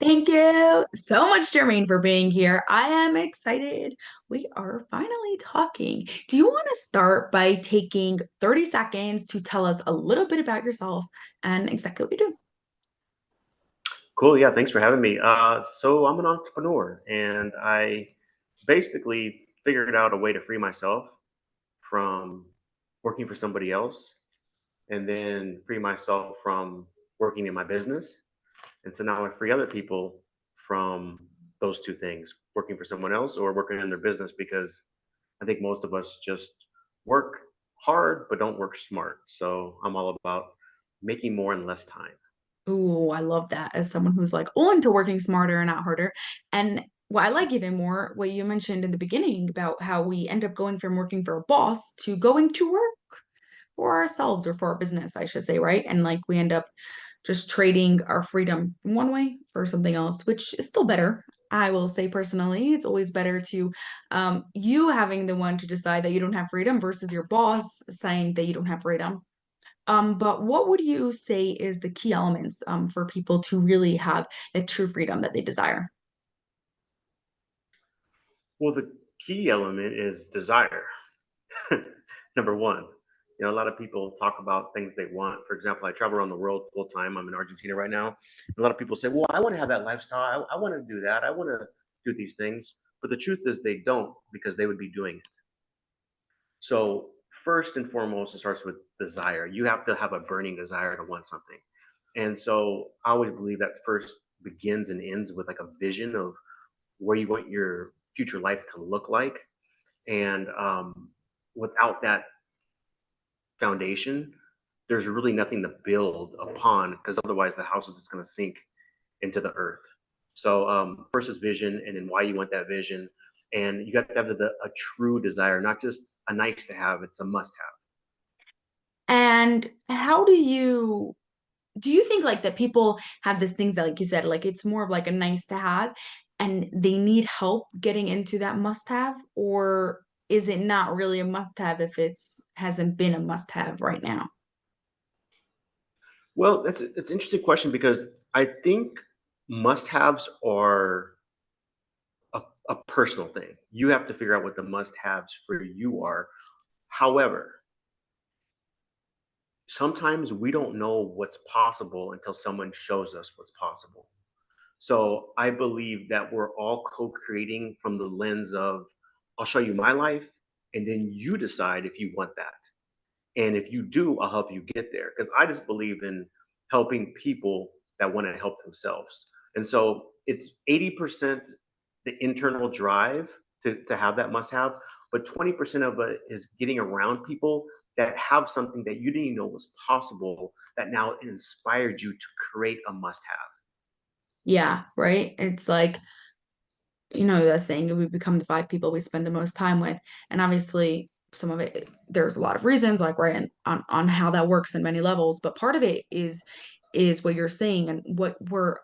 Thank you so much, Jermaine, for being here. I am excited. We are finally talking. Do you want to start by taking 30 seconds to tell us a little bit about yourself and exactly what you do? Cool. Yeah. Thanks for having me. So I'm an entrepreneur and I basically figured out a way to free myself from working for somebody else and then free myself from working in my business. And so now I free other people from those two things, working for someone else or working in their business, because I think most of us just work hard, but don't work smart. So I'm all about making more in less time. Ooh, I love that as someone who's like all into working smarter and not harder. And what I like even more, what you mentioned in the beginning about how we end up going from working for a boss to going to work for ourselves or for our business, I should say, right? And like we end up just trading our freedom from one way for something else, which is still better. I will say personally, it's always better to you having the one to decide that you don't have freedom versus your boss saying that you don't have freedom. But what would you say is the key elements for people to really have that true freedom that they desire? Well, the key element is desire. Number one, a lot of people talk about things they want. For example, I travel around the world full time. I'm in Argentina right now. A lot of people say, well, I want to have that lifestyle. I want to do that. I want to do these things. But the truth is, they don't, because they would be doing it. So, first and foremost, it starts with desire. You have to have a burning desire to want something. And so, I always believe that first begins and ends with like a vision of where you want your future life to look like. And without that foundation, there's really nothing to build upon, because otherwise the house is just going to sink into the earth. So first is vision, and then why you want that vision, and you got to have a true desire, not just a nice to have. It's a must have. And how do you think like that people have these things that like you said like it's more of like a nice to have and they need help getting into that must have, or is it not really a must have if it's hasn't been a must have right now? Well, it's an interesting question, because I think must haves are a personal thing. You have to figure out what the must haves for you are. However, sometimes we don't know what's possible until someone shows us what's possible. So I believe that we're all co-creating from the lens of, I'll show you my life, and then you decide if you want that. And if you do, I'll help you get there. Because I just believe in helping people that want to help themselves. And so it's 80% the internal drive to have that must have, but 20% of it is getting around people that have something that you didn't even know was possible, that now inspired you to create a must have. Yeah, right. It's like, that saying, we become the five people we spend the most time with. And obviously, some of it, there's a lot of reasons, like, right, and on how that works in many levels. But part of it is what you're saying and what we're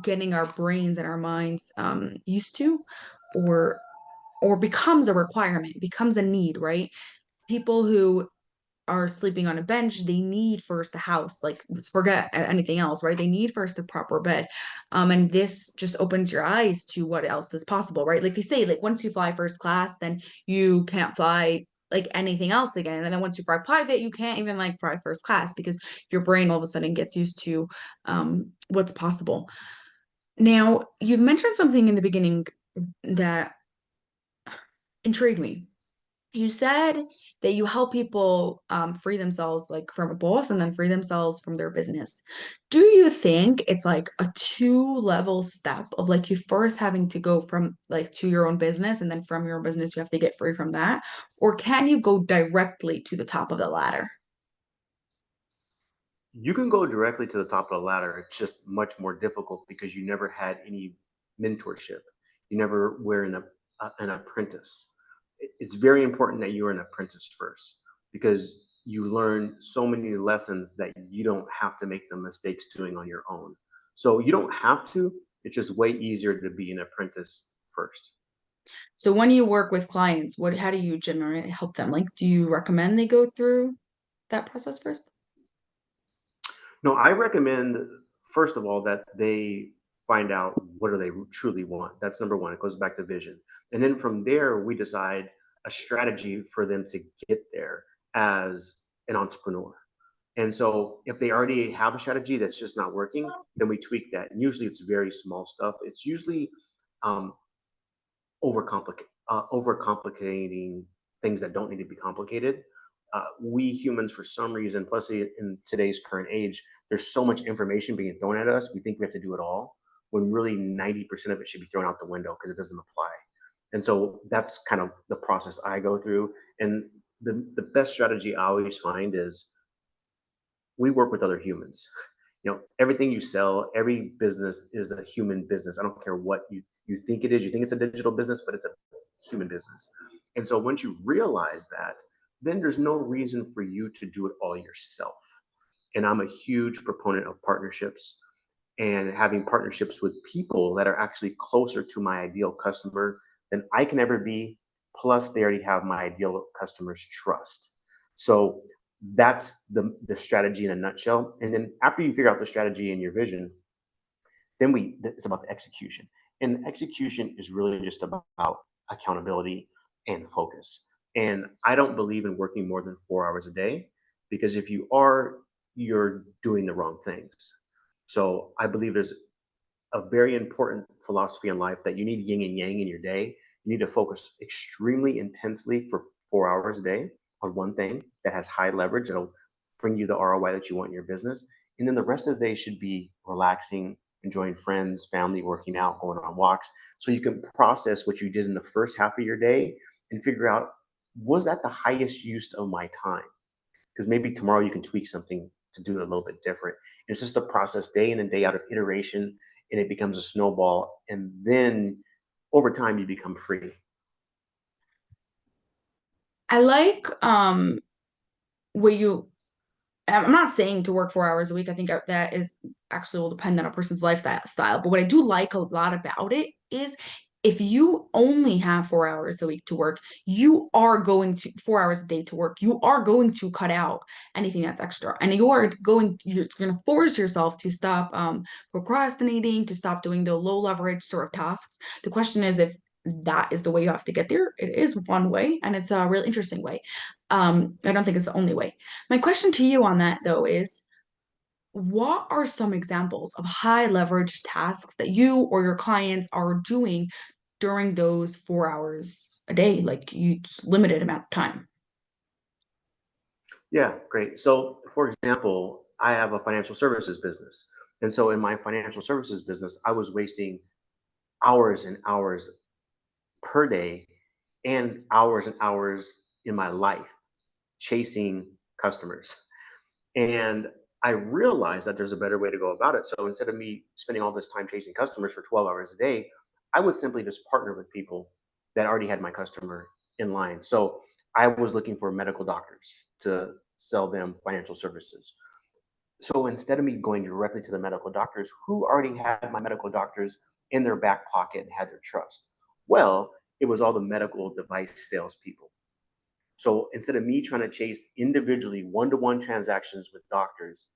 getting our brains and our minds used to, or becomes a requirement, becomes a need, right? People who are sleeping on a bench, they need first a house, like forget anything else, right? They need first a proper bed. And this just opens your eyes to what else is possible, right? Like they say, like once you fly first class, then you can't fly like anything else again. And then once you fly private, you can't even like fly first class because your brain all of a sudden gets used to what's possible. Now, you've mentioned something in the beginning that intrigued me. You said that you help people free themselves like from a boss and then free themselves from their business. Do you think it's like a two-level step of like you first having to go from like to your own business and then from your own business you have to get free from that? Or can you go directly to the top of the ladder? You can go directly to the top of the ladder. It's just much more difficult because you never had any mentorship. You never were an apprentice. It's very important that you're an apprentice first, because you learn so many lessons that you don't have to make the mistakes doing on your own. So you don't have to. It's just way easier to be an apprentice first. So when you work with clients, how do you generally help them? Like, do you recommend they go through that process first? No, I recommend, first of all, that they find out what do they truly want. That's number one. It goes back to vision. And then from there, we decide a strategy for them to get there as an entrepreneur. And so if they already have a strategy that's just not working, then we tweak that. And usually it's very small stuff. It's usually um, overcomplicating things that don't need to be complicated. We humans, for some reason, plus in today's current age, there's so much information being thrown at us. We think we have to do it all, when really 90% of it should be thrown out the window because it doesn't apply. And so that's kind of the process I go through. And the best strategy I always find is we work with other humans. Everything you sell, every business is a human business. I don't care what you think it is. You think it's a digital business, but it's a human business. And so once you realize that, then there's no reason for you to do it all yourself. And I'm a huge proponent of partnerships and having partnerships with people that are actually closer to my ideal customer than I can ever be. Plus, they already have my ideal customer's trust. So that's the strategy in a nutshell. And then after you figure out the strategy and your vision, then it's about the execution. And execution is really just about accountability and focus. And I don't believe in working more than 4 hours a day, because if you are, you're doing the wrong things. So I believe there's a very important philosophy in life that you need yin and yang in your day. You need to focus extremely intensely for 4 hours a day on one thing that has high leverage, that'll bring you the ROI that you want in your business. And then the rest of the day should be relaxing, enjoying friends, family, working out, going on walks. So you can process what you did in the first half of your day and figure out, was that the highest use of my time? Because maybe tomorrow you can tweak something to do it a little bit different. And it's just a process, day in and day out of iteration, and it becomes a snowball. And then over time, you become free. I like where you I'm not saying to work 4 hours a week. I think that is actually will depend on a person's lifestyle. But what I do like a lot about it is if you only have 4 hours a week to work, you are going to 4 hours a day to work. You are going to cut out anything that's extra, and you're going to force yourself to stop procrastinating, to stop doing the low leverage sort of tasks. The question is if that is the way you have to get there. It is one way, and it's a really interesting way. I don't think it's the only way. My question to you on that, though, is what are some examples of high leverage tasks that you or your clients are doing during those 4 hours a day, like you limited amount of time? Yeah, great. So, for example, I have a financial services business. And so, in my financial services business, I was wasting hours and hours per day and hours in my life chasing customers. And I realized that there's a better way to go about it. So instead of me spending all this time chasing customers for 12 hours a day, I would simply just partner with people that already had my customer in line. So I was looking for medical doctors to sell them financial services. So instead of me going directly to the medical doctors who already had my medical doctors in their back pocket and had their trust, well, it was all the medical device salespeople. So instead of me trying to chase individually one-to-one transactions with doctors,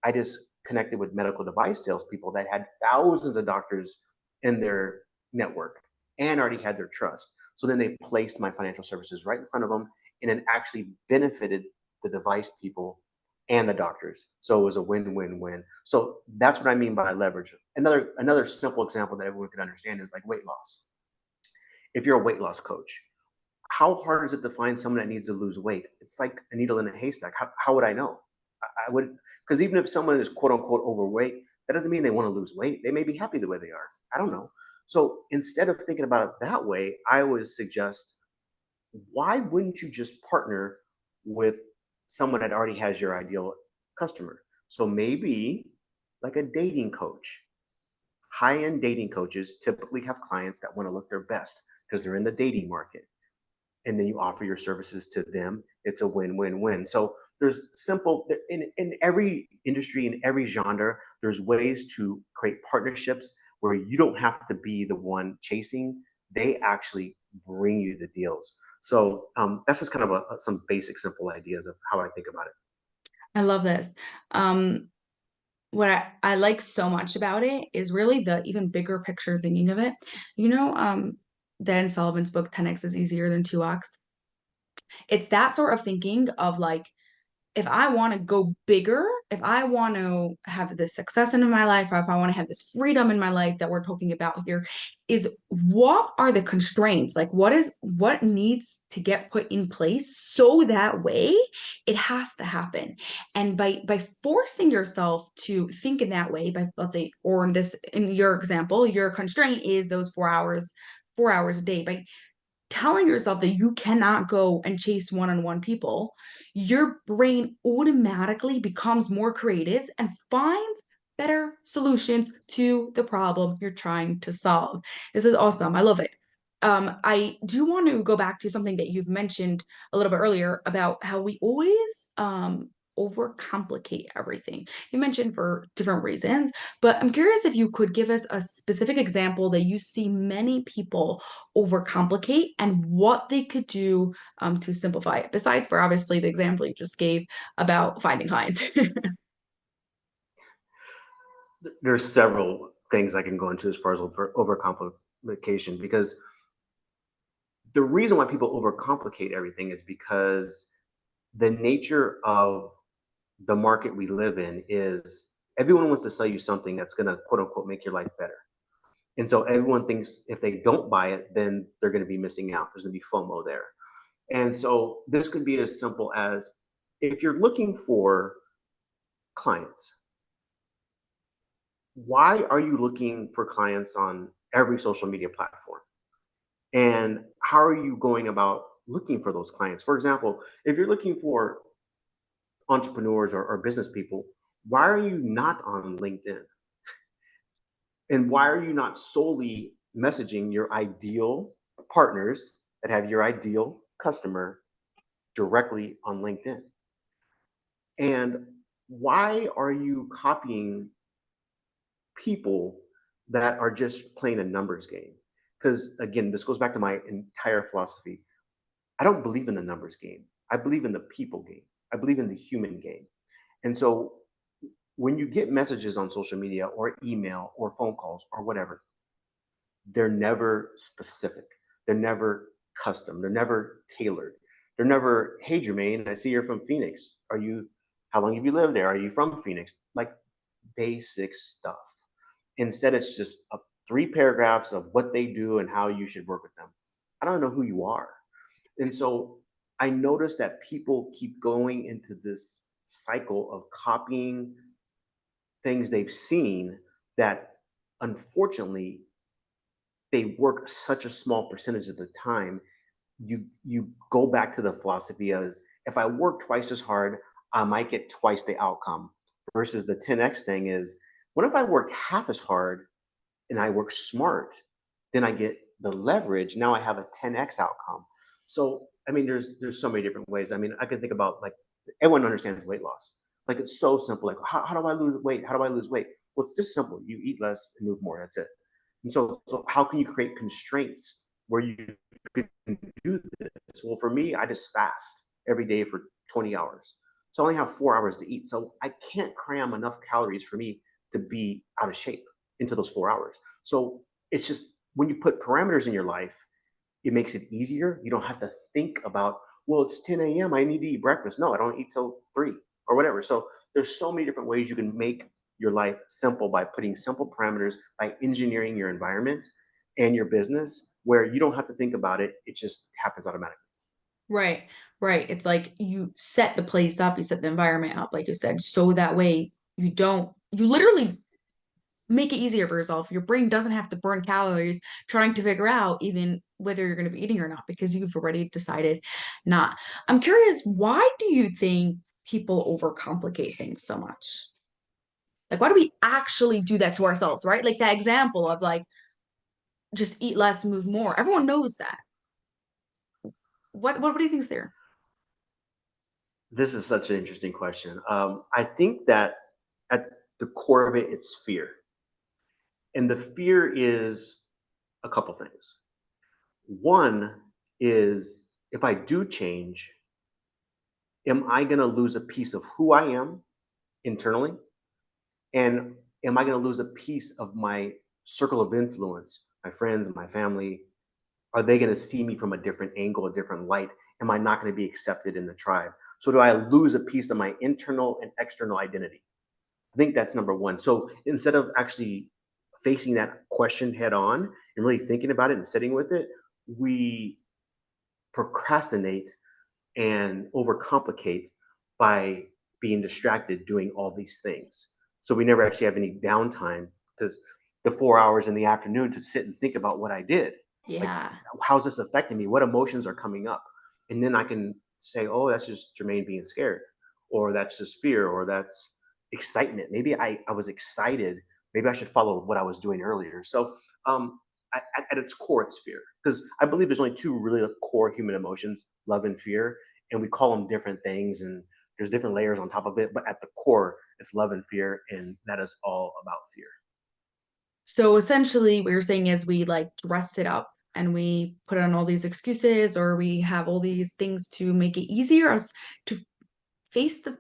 I just connected with medical device salespeople that had thousands of doctors in their network and already had their trust. So then they placed my financial services right in front of them, and it actually benefited the device people and the doctors. So it was a win-win-win. So that's what I mean by leverage. Another simple example that everyone can understand is like weight loss. If you're a weight loss coach, how hard is it to find someone that needs to lose weight? It's like a needle in a haystack. How would I know? I would, because even if someone is quote unquote overweight, that doesn't mean they want to lose weight. They may be happy the way they are. I don't know. So instead of thinking about it that way, I would suggest, why wouldn't you just partner with someone that already has your ideal customer? So maybe like a dating coach. High end dating coaches typically have clients that want to look their best because they're in the dating market, and then you offer your services to them. It's a win-win-win. So there's simple in every industry, in every genre, there's ways to create partnerships where you don't have to be the one chasing. They actually bring you the deals. So that's just kind of some basic simple ideas of how I think about it. I love this. Um, what I like so much about it is really the even bigger picture thinking of it. You know, Dan Sullivan's book 10x is easier than 2x. It's that sort of thinking of like, if I want to go bigger, if I want to have this success in my life, or if I want to have this freedom in my life that we're talking about here, is what are the constraints? Like what needs to get put in place so that way it has to happen. And by forcing yourself to think in that way, by let's say, or in your example, your constraint is those 4 hours a day. By telling yourself that you cannot go and chase one-on-one people, your brain automatically becomes more creative and finds better solutions to the problem you're trying to solve. This is awesome. I love it. I do want to go back to something that you've mentioned a little bit earlier about how we always overcomplicate everything. You mentioned for different reasons, but I'm curious if you could give us a specific example that you see many people overcomplicate and what they could do to simplify it, besides for obviously the example you just gave about finding clients. There's several things I can go into as far as overcomplication, because the reason why people overcomplicate everything is because the nature of the market we live in is everyone wants to sell you something that's going to quote unquote make your life better. And so everyone thinks if they don't buy it, then they're going to be missing out. There's going to be FOMO there. And so this could be as simple as, if you're looking for clients, why are you looking for clients on every social media platform? And how are you going about looking for those clients? For example, if you're looking for entrepreneurs or business people, why are you not on LinkedIn? And why are you not solely messaging your ideal partners that have your ideal customer directly on LinkedIn? And why are you copying people that are just playing a numbers game? Because again, this goes back to my entire philosophy. I don't believe in the numbers game. I believe in the people game. I believe in the human game. And so when you get messages on social media or email or phone calls or whatever, they're never specific. They're never custom. They're never tailored. They're never, hey, Jermaine, I see you're from Phoenix. How long have you lived there? Are you from Phoenix? Like basic stuff. Instead, it's just 3 paragraphs of what they do and how you should work with them. I don't know who you are. And so I noticed that people keep going into this cycle of copying things they've seen that unfortunately they work such a small percentage of the time. You go back to the philosophy as, if I work twice as hard, I might get twice the outcome, versus the 10x thing is, what if I work half as hard and I work smart, then I get the leverage. Now I have a 10x outcome. So I mean, there's so many different ways. I mean, I can think about, like, everyone understands weight loss. Like, it's so simple. Like, how do I lose weight? How do I lose weight? Well, it's just simple. You eat less and move more. That's it. And so how can you create constraints where you can do this? Well, for me, I just fast every day for 20 hours. So I only have 4 hours to eat. So I can't cram enough calories for me to be out of shape into those 4 hours. So it's just, when you put parameters in your life, it makes it easier. You don't have to think about, well, it's 10 a.m. I need to eat breakfast. No, I don't eat till 3 or whatever. So there's so many different ways you can make your life simple by putting simple parameters, by engineering your environment and your business, where you don't have to think about it. It just happens automatically. Right, right. It's like you set the place up, you set the environment up, like you said, so that way you literally make it easier for yourself. Your brain doesn't have to burn calories trying to figure out even whether you're going to be eating or not because you've already decided not. I'm curious, why do you think people overcomplicate things so much? Like, why do we actually do that to ourselves, right? Like that example of like, just eat less, move more. Everyone knows that. What do you think's there? This is such an interesting question. I think that at the core of it, it's fear. And the fear is a couple things. One is, if I do change, am I going to lose a piece of who I am internally? And am I going to lose a piece of my circle of influence, my friends, my family? Are they going to see me from a different angle, a different light? Am I not going to be accepted in the tribe? So do I lose a piece of my internal and external identity? I think that's number one. So instead of actually facing that question head on and really thinking about it and sitting with it, we procrastinate and overcomplicate by being distracted doing all these things. So we never actually have any downtime to the 4 hours in the afternoon to sit and think about what I did. Like, Yeah. how's this affecting me? What emotions are coming up? And then I can say, oh, that's just Jermane being scared, or that's just fear, or that's excitement. Maybe I was excited. Maybe I should follow what I was doing earlier. So, um, at its core, it's fear. Because I believe there's only two really core human emotions, love and fear. And we call them different things, and there's different layers on top of it. But at the core, it's love and fear. And that is all about fear. So essentially, what you're saying is we like dress it up and we put on all these excuses, or we have all these things to make it easier us to face the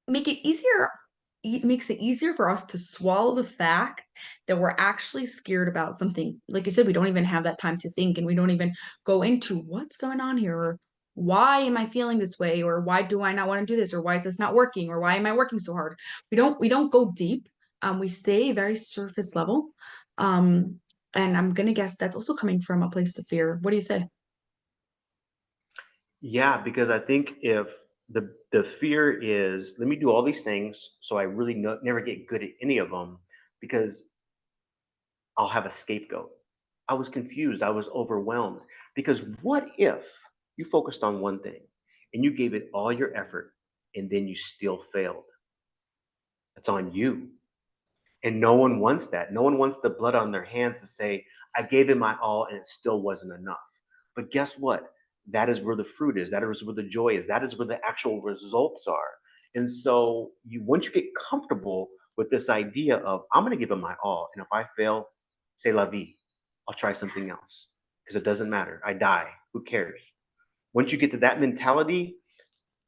make it easier. It makes it easier for us to swallow the fact that we're actually scared about something. Like you said, we don't even have that time to think, and we don't even go into what's going on here, or why am I feeling this way, or why do I not want to do this, or why is this not working, or why am I working so hard? We don't go deep. We stay very surface level. Um, and I'm gonna guess that's also coming from a place of fear. What do you say? Yeah, because I think if the fear is, let me do all these things so I really never get good at any of them, because I'll have a scapegoat. I was confused. I was overwhelmed. Because what if you focused on one thing and you gave it all your effort and then you still failed? It's on you. And no one wants that. No one wants the blood on their hands to say, I gave it my all and it still wasn't enough. But guess what? That is where the fruit is. That is where the joy is. That is where the actual results are. And so you once you get comfortable with this idea of I'm gonna give it my all. And if I fail, say la vie. I'll try something else. Because it doesn't matter. I die. Who cares? Once you get to that mentality,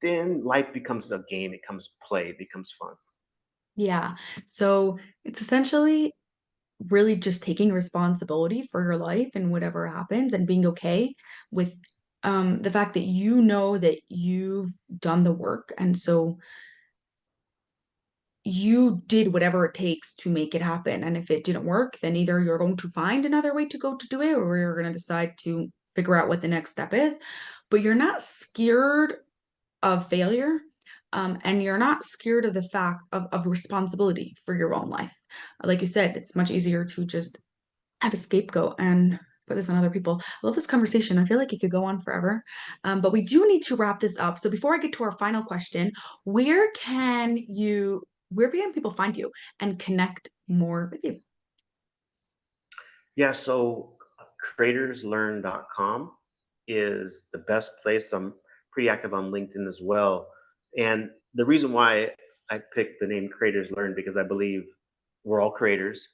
then life becomes a game, it becomes play, it becomes fun. Yeah. So it's essentially really just taking responsibility for your life and whatever happens, and being okay with the fact that you know that you've done the work, and so you did whatever it takes to make it happen. And if it didn't work, then either you're going to find another way to go to do it, or you're going to decide to figure out what the next step is. But you're not scared of failure. And you're not scared of the fact of responsibility for your own life. Like you said, it's much easier to just have a scapegoat and put this on other people. I love this conversation. I feel like it could go on forever. But we do need to wrap this up. So before I get to our final question, where can you, where can people find you and connect more with you? Yeah, so creatorslearn.com is the best place. I'm pretty active on LinkedIn as well. And the reason why I picked the name Creators Learn, because I believe we're all creators.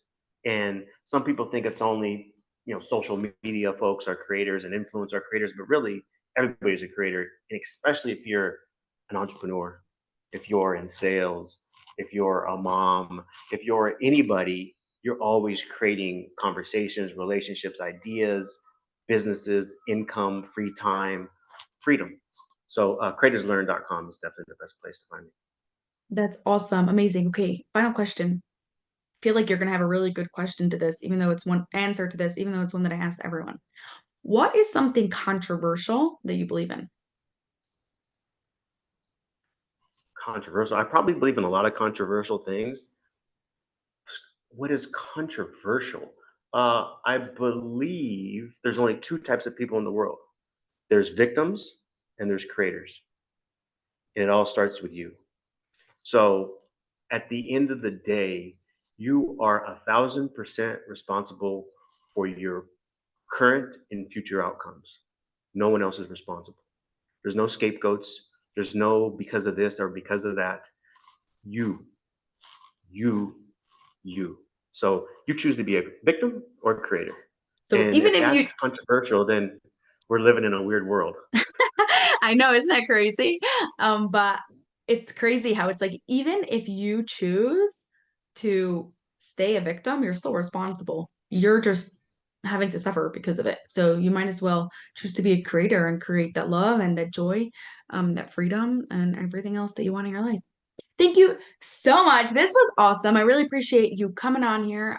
And some people think it's only, social media folks are creators and influence are creators, but really everybody's a creator. And especially if you're an entrepreneur, if you're in sales, if you're a mom, if you're anybody, you're always creating conversations, relationships, ideas, businesses, income, free time, freedom. So creatorslearn.com is definitely the best place to find me. That's awesome. Amazing. Okay, final question. I feel like you're going to have a really good question to this, even though it's one answer to this, even though it's one that I asked everyone. What is something controversial that you believe in? Controversial. I probably believe in a lot of controversial things. What is controversial? I believe there's only two types of people in the world. There's victims and there's creators. And it all starts with you. So at the end of the day, you are 1,000% responsible for your current and future outcomes. No one else is responsible. There's no scapegoats. There's no because of this or because of that. You, you, you. So you choose to be a victim or a creator. So And even if if you, that's controversial, then we're living in a weird world. I know, isn't that crazy? But it's crazy how it's like, even if you choose to stay a victim, you're still responsible. You're just having to suffer because of it. So you might as well choose to be a creator and create that love and that joy, that freedom and everything else that you want in your life. Thank you so much. This was awesome. I really appreciate you coming on here,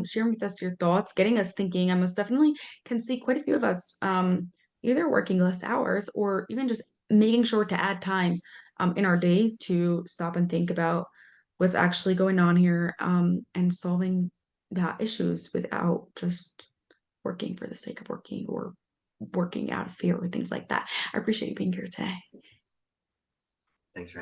sharing with us your thoughts, getting us thinking. I most definitely can see quite a few of us either working less hours or even just making sure to add time in our day to stop and think about what's actually going on here and solving that issues without just working for the sake of working or working out of fear or things like that. I appreciate you being here today. Thanks for having